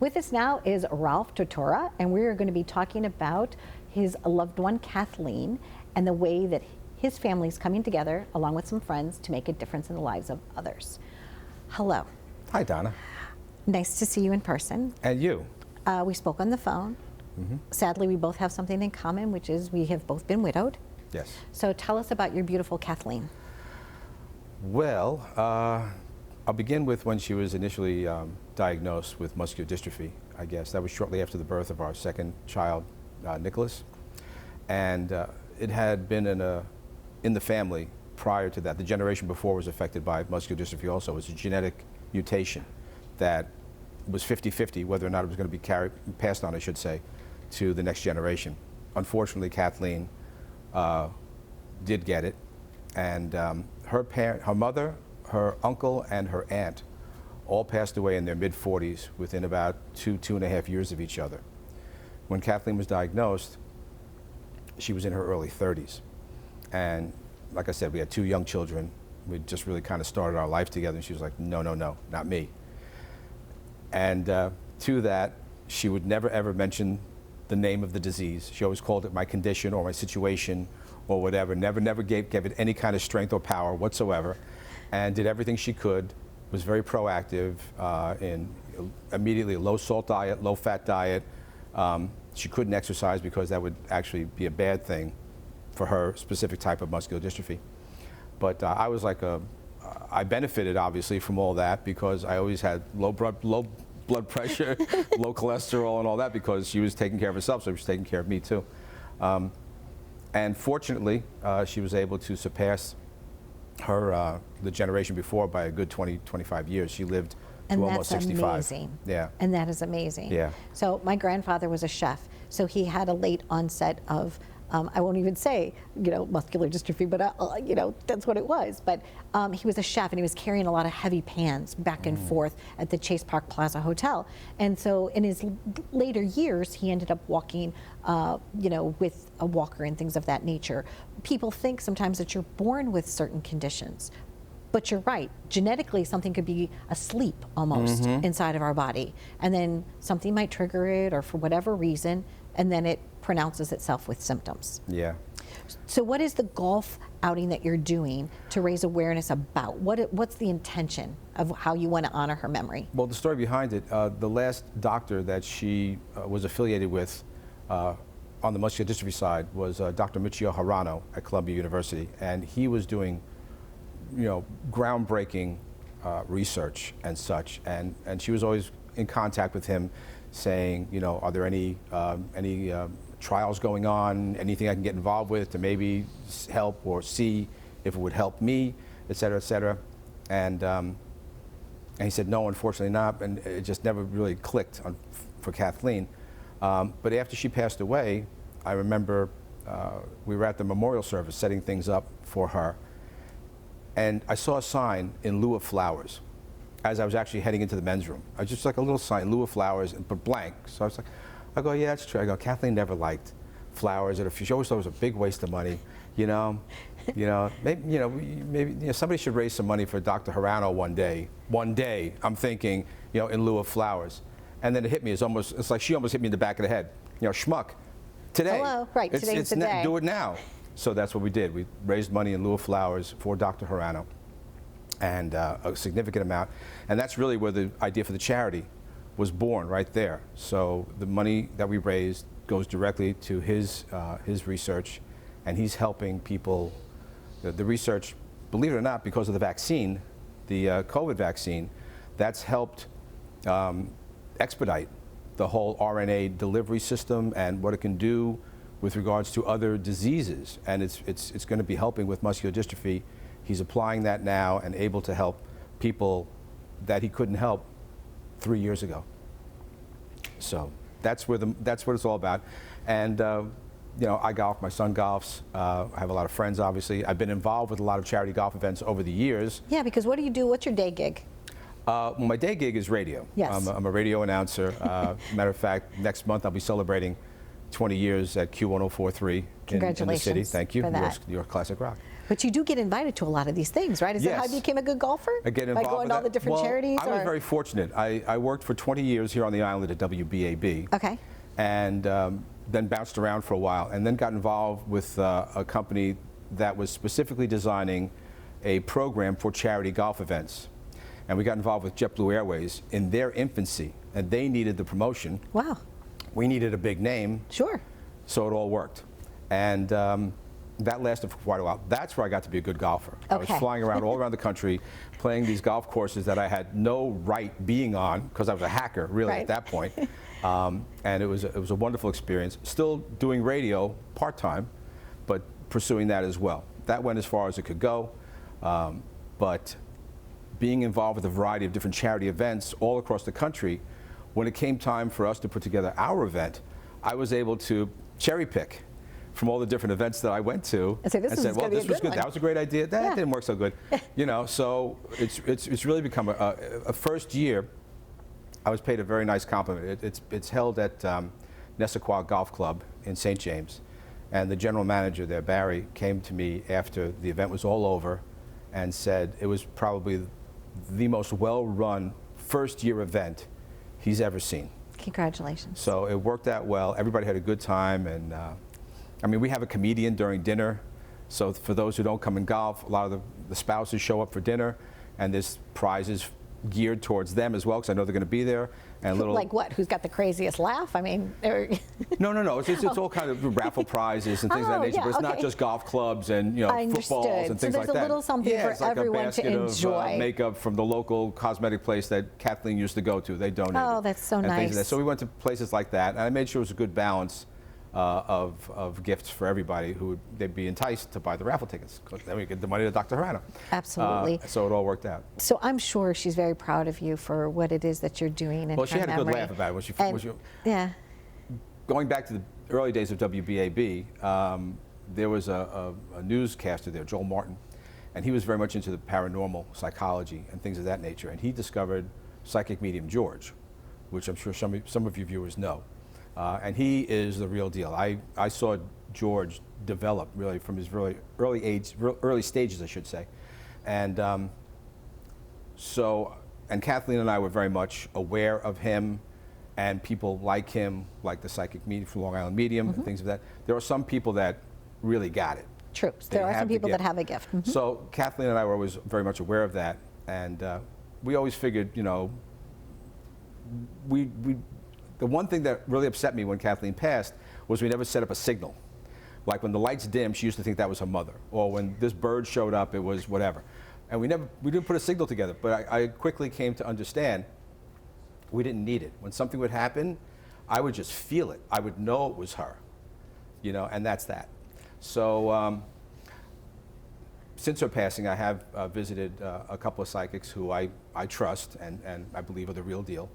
With us now is Ralph Tortora, and we are going to be talking about his loved one, Kathleen, and the way that his family is coming together, along with some friends, to make a difference in the lives of others. Hello. Hi, Donna. Nice to see you in person. And you. We spoke on the phone. Sadly, we both have something in common, which is we have both been widowed. Yes. So tell us about your beautiful Kathleen. Well, I'll begin with when she was initially diagnosed with muscular dystrophy, I guess. That was shortly after the birth of our second child, Nicholas. And it had been in the family prior to that. The generation before was affected by muscular dystrophy also. It was a genetic mutation that was 50-50, whether or not it was going to be passed on, I should say, to the next generation. Unfortunately, Kathleen did get it. And her mother, her uncle, and her aunt all passed away in their mid-40s within about 2.5 years of each other. When Kathleen was diagnosed, she was in her early 30s. And like I said, we had 2 young children. We just really kind of started our life together, and she was like, no, no, no, not me. And to that, she would never, ever mention the name of the disease. She always called it my condition or my situation or whatever. Never gave it any kind of strength or power whatsoever, and did everything she could, was very proactive in immediately a low-salt diet, low-fat diet. She couldn't exercise because that would actually be a bad thing for her specific type of muscular dystrophy. But I was like I benefited obviously from all that because I always had low blood pressure, low cholesterol and all that because she was taking care of herself, so she was taking care of me too. And fortunately, she was able to surpass her the generation before by a good 20-25 years. She lived to almost 65. And that's amazing. Yeah. And that is amazing. Yeah. So my grandfather was a chef, so he had a late onset of I won't even say, muscular dystrophy, but that's what it was. But he was a chef, and he was carrying a lot of heavy pans back and forth at the Chase Park Plaza Hotel. And so in his later years, he ended up walking, with a walker and things of that nature. People think sometimes that you're born with certain conditions. But you're right, genetically something could be asleep almost inside of our body. And then something might trigger it, or for whatever reason, and then it pronounces itself with symptoms. Yeah. So what is the golf outing that you're doing to raise awareness about? What's the intention of how you want to honor her memory? Well, the story behind it, the last doctor that she was affiliated with on the muscular dystrophy side was Dr. Michio Harano at Columbia University, and he was doing groundbreaking research and such, and she was always in contact with him saying, are there any trials going on, anything I can get involved with to maybe help or see if it would help me, et cetera, et cetera. And he said, no, unfortunately not, and it just never really clicked for Kathleen. But after she passed away, I remember we were at the memorial service setting things up for her, and I saw a sign in lieu of flowers as I was actually heading into the men's room. I was just like a little sign, in lieu of flowers, but blank. So I was like, I go, yeah, that's true. I go, Kathleen never liked flowers. She always thought it was a big waste of money, maybe somebody should raise some money for Dr. Harano one day. One day, I'm thinking, in lieu of flowers. And then it hit me, it's like she almost hit me in the back of the head. Schmuck, today. Hello, right, today's the day. Do it now. So that's what we did. We raised money in lieu of flowers for Dr. Harano, and a significant amount. And that's really where the idea for the charity was born, right there. So the money that we raised goes directly to his research, and he's helping people. The research, believe it or not, because of the vaccine, the COVID vaccine, that's helped expedite the whole RNA delivery system and what it can do with regards to other diseases. And it's going to be helping with muscular dystrophy. He's applying that now and able to help people that he couldn't help 3 years ago. So that's what it's all about. And I golf, my son golfs. I have a lot of friends, obviously. I've been involved with a lot of charity golf events over the years. Yeah, because what do you do? What's your day gig? Well, my day gig is radio. Yes. I'm a radio announcer. Matter of fact, next month I'll be celebrating 20 years at Q1043 in the city. Thank you, New York Classic Rock. But you do get invited to a lot of these things, right? Is that how you Yes. became a good golfer? I get By involved going with to all that. the different Well, charities? I was or? very fortunate. I worked for 20 years here on the island at WBAB. Okay. And then bounced around for a while, and then got involved with a company that was specifically designing a program for charity golf events. And we got involved with JetBlue Airways in their infancy, and they needed the promotion. Wow. We needed a big name, Sure. so it all worked. And that lasted for quite a while. That's where I got to be a good golfer. I was Okay. flying around all around the country, playing these golf courses that I had no right being on, because I was a hacker, really, Right. at that point. And it was a wonderful experience. Still doing radio part-time, but pursuing that as well. That went as far as it could go. But being involved with a variety of different charity events all across the country, when it came time for us to put together our event, I was able to cherry pick from all the different events that I went to And say, "This is said, well, gonna be a this was good good. one." That was a great idea. That Yeah. didn't work so good. You know, so it's really become a first year. I was paid a very nice compliment. It's held at Nessaquah Golf Club in St. James. And the general manager there, Barry, came to me after the event was all over and said it was probably the most well-run first-year event he's ever seen. Congratulations. So it worked out well. Everybody had a good time. And I mean, we have a comedian during dinner. So for those who don't come and golf, a lot of the spouses show up for dinner, and there's prizes geared towards them as well, because I know they're going to be there. And little Like what? Who's got the craziest laugh? I mean, no. It's all kind of raffle prizes and things of Oh, that nature. yeah, but it's not okay. just golf clubs and I footballs understood. and So things there's like that. a little something Yeah, for it's like everyone a basket to enjoy. of makeup from the local cosmetic place that Kathleen used to go to. They donated. Oh, that's so and things like nice. that. So we went to places like that, and I made sure it was a good balance of gifts for everybody who they'd be enticed to buy the raffle tickets. 'Cause then we get the money to Dr. Hirano. Absolutely. So it all worked out. So I'm sure she's very proud of you for what it is that you're doing in Well, she her had a good memory. laugh about it when she Yeah. going back to the early days of WBAB, there was a newscaster there, Joel Martin, and he was very much into the paranormal psychology and things of that nature. And he discovered psychic medium George, which I'm sure some of you viewers know. And he is the real deal. I saw George develop really from his really early stages, I should say. And and Kathleen and I were very much aware of him and people like him, like the psychic medium from Long Island Medium and things of that. There are some people that really got it. True. They There are have some the people that gift. have a gift. Mhm. So Kathleen and I were always very much aware of that, and we always figured, the one thing that really upset me when Kathleen passed was we never set up a signal. Like when the lights dimmed, she used to think that was her mother, or when this bird showed up, it was whatever, and we didn't put a signal together. But I quickly came to understand we didn't need it. When something would happen, I would just feel it. I would know it was her, and that's that. So since her passing, I have visited a couple of psychics who I trust and I believe are the real deal.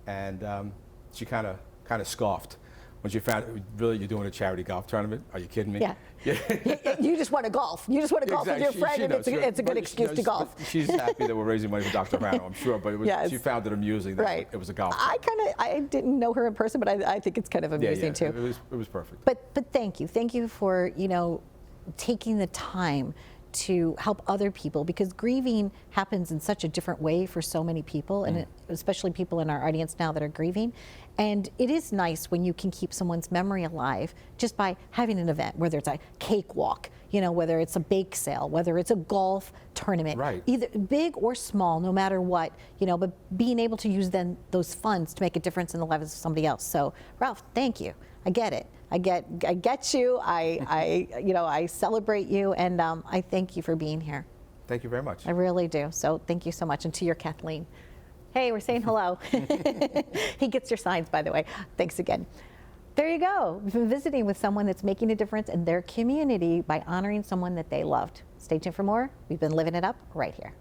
And she kind of scoffed when she found, really, you're doing a charity golf tournament? Are you kidding me? Yeah. You just want to golf. You just want to golf with your Exactly. friend, She and knows. it's a good But excuse to golf. but she's happy that we're raising money for Dr. Hirano, I'm sure, but Yes. she found it amusing that Right. it was a golf I tournament. I didn't know her in person, but I think it's kind of amusing too. It was perfect. But thank you for taking the time to help other people, because grieving happens in such a different way for so many people, and especially people in our audience now that are grieving. And it is nice when you can keep someone's memory alive just by having an event, whether it's a cakewalk, whether it's a bake sale, whether it's a golf tournament, Right. either big or small, no matter what, but being able to use then those funds to make a difference in the lives of somebody else. So Ralph, thank you. I get it. I get you. I celebrate you, and I thank you for being here. Thank you very much. I really do. So thank you so much. And to your Kathleen. Hey, we're saying hello. He gets your signs, by the way. Thanks again. There you go. We've been visiting with someone that's making a difference in their community by honoring someone that they loved. Stay tuned for more. We've been living it up right here.